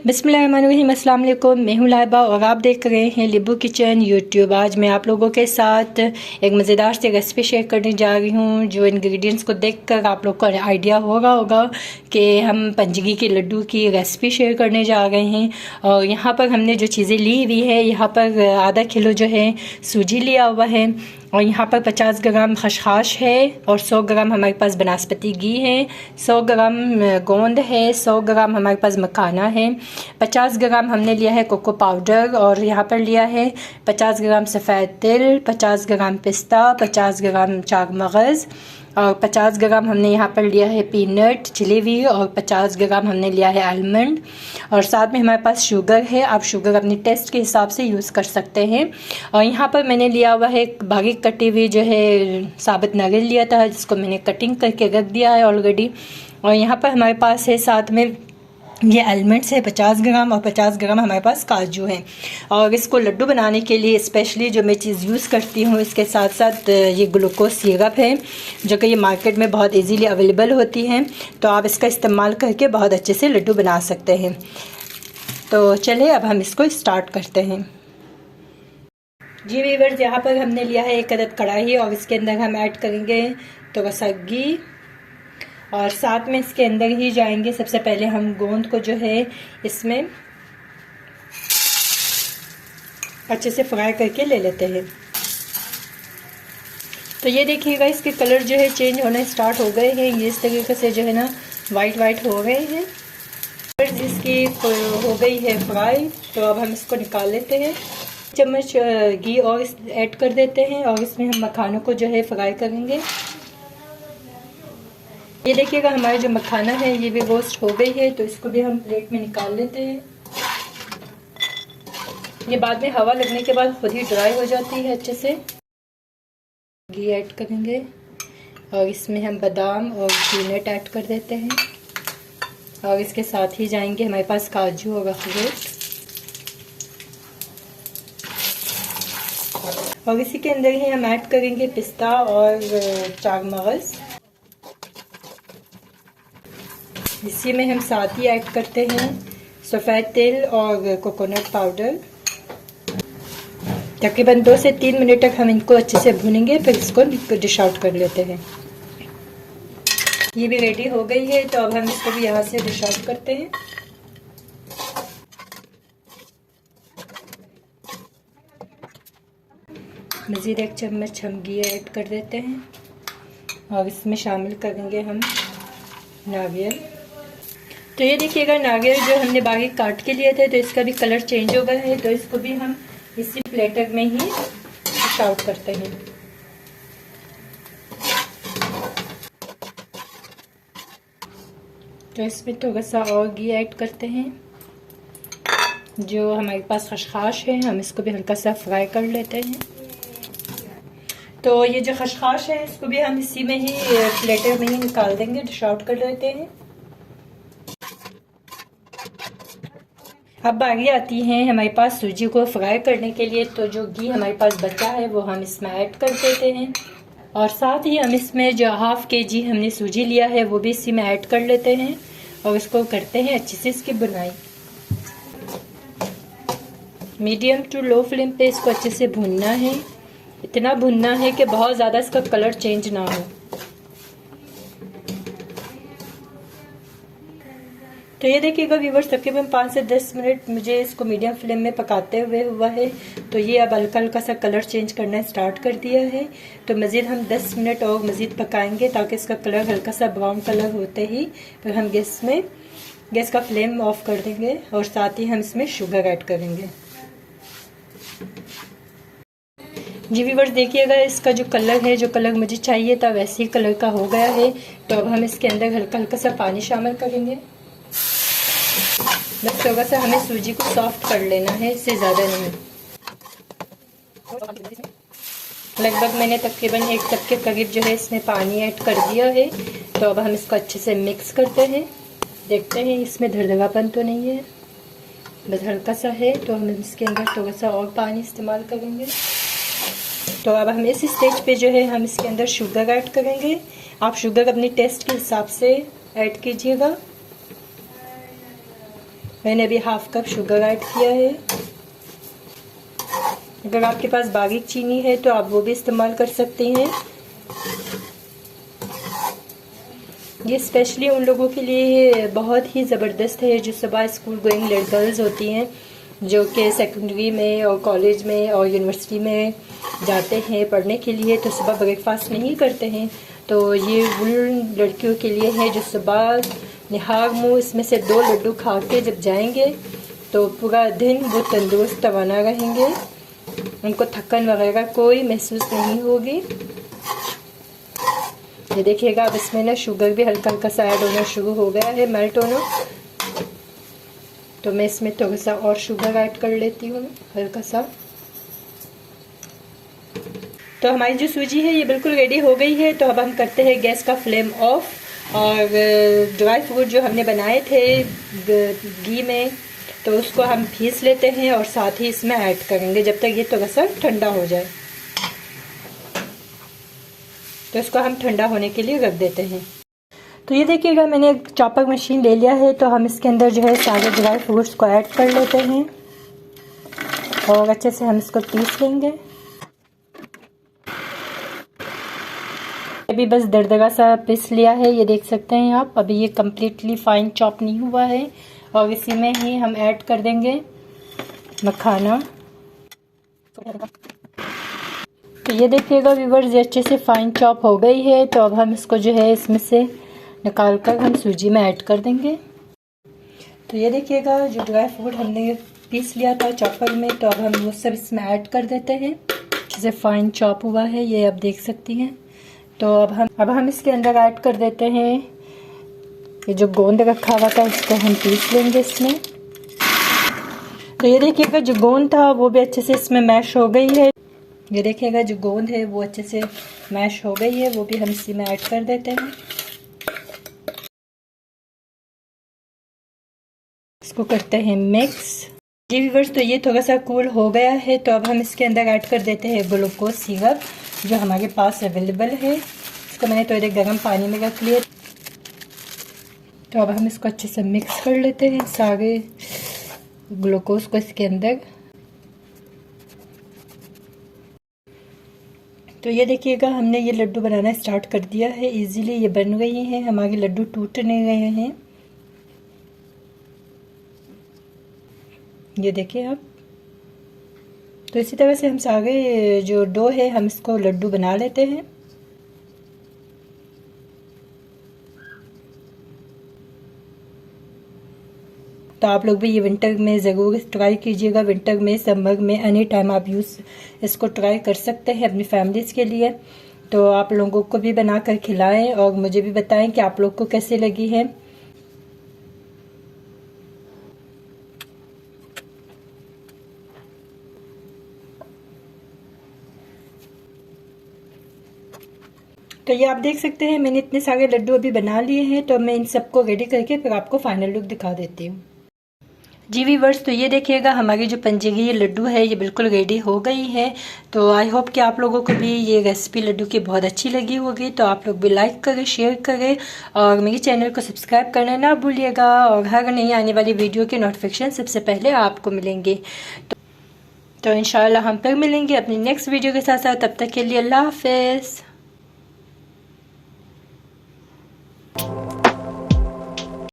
बिस्मिल्लाहिर्रहमानिर्रहीम, अस्सलाम वालेकुम। मैं हूँ लाइबा और आप देख रहे हैं लिब्बू किचन यूट्यूब। आज मैं आप लोगों के साथ एक मज़ेदार सी रेसिपी शेयर करने जा रही हूँ, जो इंग्रेडिएंट्स को देखकर आप लोग को आइडिया होगा कि हम पंजगी के लड्डू की रेसिपी शेयर करने जा रहे हैं। और यहाँ पर हमने जो चीज़ें ली हुई है, यहाँ पर आधा किलो जो है सूजी लिया हुआ है, और यहाँ पर 50 ग्राम खसखस है, और 100 ग्राम हमारे पास बनास्पति घी है, 100 ग्राम गोंद है, 100 ग्राम हमारे पास मखाना है, 50 ग्राम हमने लिया है कोको पाउडर, और यहाँ पर लिया है 50 ग्राम सफ़ेद तिल, 50 ग्राम पिस्ता, 50 ग्राम चाग मगज़, और 50 ग्राम हमने यहाँ पर लिया है पीनट चिली हुई, और 50 ग्राम हमने लिया है आलमंड, और साथ में हमारे पास शुगर है। आप शुगर अपनी टेस्ट के हिसाब से यूज़ कर सकते हैं। और यहाँ पर मैंने लिया हुआ है बारीक कटी हुई जो है साबुत नारियल लिया था, जिसको मैंने कटिंग करके रख दिया है ऑलरेडी। और यहाँ पर हमारे पास है साथ में ये आलमंड्स है 50 ग्राम, और 50 ग्राम हमारे पास काजू हैं। और इसको लड्डू बनाने के लिए स्पेशली जो मैं चीज़ यूज़ करती हूँ, इसके साथ साथ ये ग्लूकोज सिरप है, जो कि ये मार्केट में बहुत इजीली अवेलेबल होती हैं। तो आप इसका इस्तेमाल करके बहुत अच्छे से लड्डू बना सकते हैं। तो चलिए अब हम इसको स्टार्ट करते हैं। जी व्यूअर्स, यहाँ पर हमने लिया है एक अदद कढ़ाई, और इसके अंदर हम ऐड करेंगे थोड़ा सा घी, और साथ में इसके अंदर ही जाएंगे सबसे पहले हम गोंद को जो है इसमें अच्छे से फ्राई करके ले लेते हैं। तो ये देखिएगा, इसके कलर जो है चेंज होने स्टार्ट हो गए हैं। ये इस तरीके से जो है ना वाइट हो गए हैं। इसकी हो गई है फ्राई, तो अब हम इसको निकाल लेते हैं। चम्मच घी और ऐड कर देते हैं, और इसमें हम मखानों को जो है फ्राई करेंगे। ये देखिएगा, हमारे जो मखाना है ये भी रोस्ट हो गई है, तो इसको भी हम प्लेट में निकाल लेते हैं। ये बाद में हवा लगने के बाद खुद ही ड्राई हो जाती है अच्छे से। घी ऐड करेंगे, और इसमें हम बादाम और पीनट ऐड कर देते हैं, और इसके साथ ही जाएंगे हमारे पास काजू और अखरोट, और इसी के अंदर ही हम ऐड करेंगे पिस्ता और चाग मगज़। इसी में हम साथ ही ऐड करते हैं सफ़ेद तिल और कोकोनट पाउडर। तकरीबन 2 से 3 मिनट तक हम इनको अच्छे से भूनेंगे, फिर इसको डिश आउट कर लेते हैं। ये भी रेडी हो गई है, तो अब हम इसको भी यहाँ से डिश आउट करते हैं। मज़ीद एक चम्मच हम घी ऐड कर देते हैं, और इसमें शामिल करेंगे हम नारियल। तो ये देखिएगा, नारियल जो हमने बारीक काट के लिए थे, तो इसका भी कलर चेंज हो गया है। तो इसको भी हम इसी प्लेटर में ही डिश आउट करते हैं। तो इसमें थोड़ा सा और घी ऐड करते हैं। जो हमारे पास खसखस है, हम इसको भी हल्का सा फ्राई कर लेते हैं। तो ये जो खसखस है, इसको भी हम इसी में ही प्लेटर में ही निकाल देंगे, डिश आउट कर लेते हैं। अब बारी आती है हमारे पास सूजी को फ्राई करने के लिए। तो जो घी हमारे पास बचा है वो हम इसमें ऐड कर देते हैं, और साथ ही हम इसमें जो ½ kg हमने सूजी लिया है वो भी इसी में ऐड कर लेते हैं, और इसको करते हैं अच्छे से इसकी बुनाई। मीडियम टू लो फ्लेम पे इसको अच्छे से भूनना है। इतना भूनना है कि बहुत ज़्यादा इसका कलर चेंज ना हो। तो ये देखिएगा व्यूअर्स, तकरीबन 5 से 10 मिनट मुझे इसको मीडियम फ्लेम में पकाते हुए हुआ है। तो ये अब हल्का हल्का सा कलर चेंज करना स्टार्ट कर दिया है। तो मज़ीद हम 10 मिनट और मज़ीद पकाएंगे, ताकि इसका कलर हल्का सा ब्राउन कलर होते ही फिर हम गैस का फ्लेम ऑफ कर देंगे, और साथ ही हम इसमें शुगर ऐड करेंगे। जी व्यूअर्स, देखिएगा, इसका जो कलर है, जो कलर मुझे चाहिए था वैसे ही कलर का हो गया है। तो अब हम इसके अंदर हल्का हल्का सा पानी शामिल करेंगे। बस थोड़ा सा हमें सूजी को सॉफ्ट कर लेना है, इससे ज़्यादा नहीं। लगभग मैंने तकरीबन 1 कप के करीब जो है इसमें पानी ऐड कर दिया है। तो अब हम इसको अच्छे से मिक्स करते हैं। देखते हैं इसमें धड़धड़ापन तो नहीं है, बस हल्का सा है। तो हम इसके अंदर थोड़ा सा और पानी इस्तेमाल करेंगे। तो अब हम इस स्टेज पे जो है हम इसके अंदर शुगर ऐड करेंगे। आप शुगर अपनी टेस्ट के हिसाब से ऐड कीजिएगा। मैंने अभी हाफ कप शुगर ऐड किया है। अगर आपके पास बारीक चीनी है तो आप वो भी इस्तेमाल कर सकते हैं। ये स्पेशली उन लोगों के लिए बहुत ही ज़बरदस्त है जो सुबह स्कूल गोइंग गर्ल्स होती हैं, जो कि सेकेंडरी में और कॉलेज में और यूनिवर्सिटी में जाते हैं पढ़ने के लिए, तो सुबह ब्रेकफास्ट नहीं करते हैं। तो ये उन लड़कियों के लिए है जो सुबह निहार मुँह इसमें से 2 लड्डू खा के जब जाएंगे तो पूरा दिन वो तंदुरुस्त तवाना रहेंगे, उनको थकन वगैरह कोई महसूस नहीं होगी। ये देखिएगा अब इसमें ना शुगर भी हल्का हल्का सा ऐड होना शुरू हो गया है, मेल्ट होना। तो मैं इसमें थोड़ा सा और शुगर ऐड कर लेती हूँ हल्का सा। तो हमारी जो सूजी है ये बिल्कुल रेडी हो गई है। तो अब हम करते हैं गैस का फ्लेम ऑफ और ड्राई फ्रूट जो हमने बनाए थे घी में, तो उसको हम पीस लेते हैं और साथ ही इसमें ऐड करेंगे जब तक ये थोड़ा सा ठंडा हो जाए। तो इसको हम ठंडा होने के लिए रख देते हैं। तो ये देखिएगा मैंने एक चॉपर मशीन ले लिया है। तो हम इसके अंदर जो है सारे ड्राई फ्रूट्स को ऐड कर लेते हैं और अच्छे से हम इसको पीस लेंगे। अभी बस दरदरा सा पीस लिया है, ये देख सकते हैं आप। अभी ये कम्प्लीटली फाइन चॉप नहीं हुआ है और इसी में ही हम ऐड कर देंगे मखाना। तो ये देखिएगा व्यूअर्स ये अच्छे से फाइन चॉप हो गई है। तो अब हम इसको जो है इसमें से निकाल कर हम सूजी में ऐड कर देंगे। तो ये देखिएगा जो ड्राई फ्रूट हमने पीस लिया था चॉपर में, तो अब हम वो सब इसमें ऐड कर देते हैं। अच्छे से फाइन चॉप हुआ है, ये आप देख सकती हैं। तो अब हम इसके अंदर ऐड कर देते हैं ये जो गोंद रखा हुआ था, इसको हम पीस लेंगे इसमें। तो ये देखिएगा जो गोंद था वो भी अच्छे से इसमें मैश हो गई है। ये देखिएगा जो गोंद है वो अच्छे से मैश हो गई है, वो भी हम इसी में ऐड कर देते हैं। इसको करते हैं मिक्स। जी व्यूअर्स तो ये थोड़ा सा कूल हो गया है। तो अब हम इसके अंदर ऐड कर देते हैं ग्लूकोज सिरप जो हमारे पास अवेलेबल है। इसको मैंने थोड़े गर्म पानी में रख लिया। तो अब हम इसको अच्छे से मिक्स कर लेते हैं सारे ग्लूकोज को इसके अंदर। तो ये देखिएगा हमने ये लड्डू बनाना स्टार्ट कर दिया है। इजीली ये बन गई हैं, हमारे लड्डू टूट नहीं रहे हैं। ये देखिए आप। तो इसी तरह से हम सारे जो डो है हम इसको लड्डू बना लेते हैं। तो आप लोग भी ये विंटर में ज़रूर ट्राई कीजिएगा। विंटर में, समर में, एनी टाइम आप इसको ट्राई कर सकते हैं अपनी फैमिलीज़ के लिए। तो आप लोगों को भी बना कर खिलाएं और मुझे भी बताएं कि आप लोग को कैसे लगी है। तो ये आप देख सकते हैं मैंने इतने सारे लड्डू अभी बना लिए हैं। तो मैं इन सबको रेडी करके फिर आपको फाइनल लुक दिखा देती हूँ। जी व्यूअर्स तो ये देखिएगा हमारी जो पंजीरी लड्डू है ये बिल्कुल रेडी हो गई है। तो आई होप कि आप लोगों को भी ये रेसिपी लड्डू की बहुत अच्छी लगी होगी। तो आप लोग भी लाइक करें, शेयर करें और मेरे चैनल को सब्सक्राइब करना ना भूलिएगा। और हर नई आने वाली वीडियो के नोटिफिकेशन सबसे पहले आपको मिलेंगे। तो इंशाल्लाह हम फिर मिलेंगे अपनी नेक्स्ट वीडियो के साथ। तब तक के लिए अल्लाह हाफिज़।